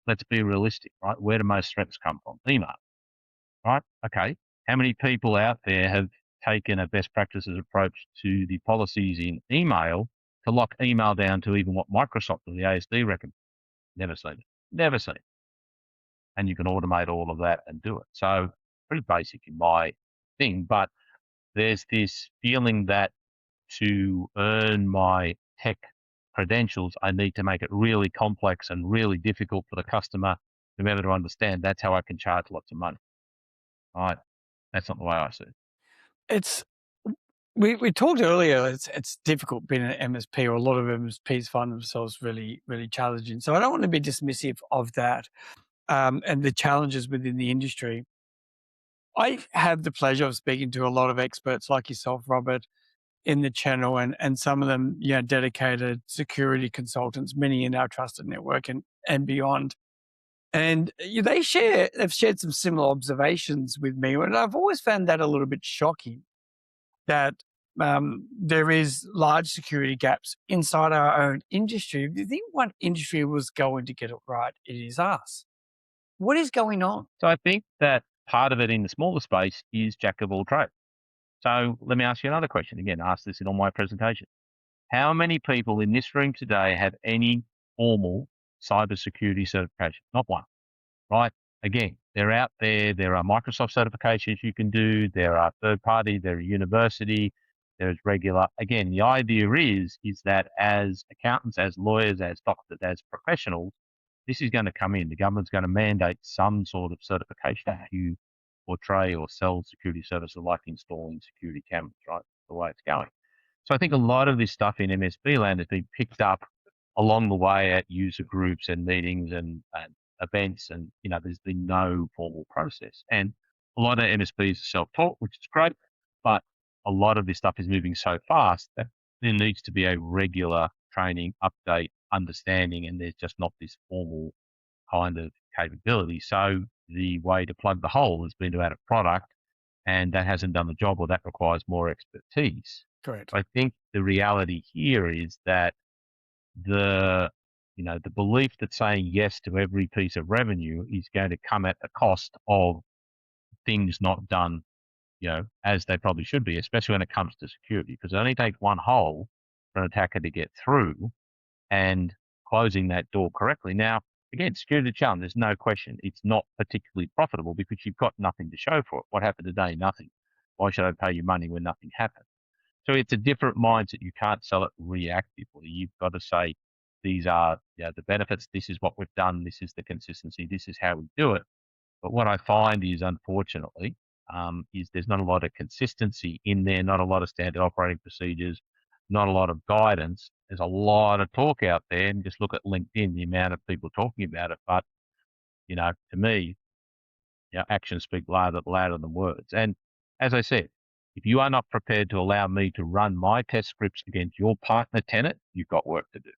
let's be realistic, right? Where do most threats come from? Email, right? Okay. How many people out there have taken a best practices approach to the policies in email to lock email down to even what Microsoft or the ASD recommend? Never seen it. Never seen it. And you can automate all of that and do it. So pretty basic in my thing, but there's this feeling that to earn my tech credentials, I need to make it really complex and really difficult for the customer to be able to understand. That's how I can charge lots of money. Right? That's not the way I see it. It's we talked earlier. It's difficult being an MSP, or a lot of MSPs find themselves really challenging. So I don't want to be dismissive of that and the challenges within the industry. I have the pleasure of speaking to a lot of experts like yourself, Robert, in the channel, and some of them, dedicated security consultants, many in our trusted network and beyond. And they've shared some similar observations with me, and I've always found that a little bit shocking that there is large security gaps inside our own industry. If you think one industry was going to get it right, it is us. What is going on? So I think that part of it in the smaller space is jack of all trades. So let me ask you another question. Again, I asked this in all my presentation. How many people in this room today have any formal cybersecurity certification? Not one, right? Again, they're out there. There are Microsoft certifications you can do. There are third party. There are university. There's regular. Again, the idea is that as accountants, as lawyers, as doctors, as professionals, this is going to come in. The government's going to mandate some sort of certification if you portray or sell security services like installing security cameras, right? The way it's going. So I think a lot of this stuff in MSP land has been picked up along the way at user groups and meetings and events, and there's been no formal process. And a lot of MSPs are self-taught, which is great, but a lot of this stuff is moving so fast that there needs to be a regular training, update, understanding, and there's just not this formal kind of capability. So the way to plug the hole has been to add a product, and that hasn't done the job, or that requires more expertise. Correct. I think the reality here is that the the belief that saying yes to every piece of revenue is going to come at the cost of things not done, as they probably should be, especially when it comes to security, because it only takes one hole for an attacker to get through, and closing that door correctly. Now, again, security challenge, there's no question. It's not particularly profitable because you've got nothing to show for it. What happened today? Nothing. Why should I pay you money when nothing happened? So it's a different mindset. You can't sell it reactively. You've got to say, these are the benefits. This is what we've done. This is the consistency. This is how we do it. But what I find is, unfortunately, is there's not a lot of consistency in there, not a lot of standard operating procedures, not a lot of guidance. There's a lot of talk out there, and just look at LinkedIn, the amount of people talking about it. But, to me, actions speak louder than words. And as I said, if you are not prepared to allow me to run my test scripts against your partner tenant, you've got work to do.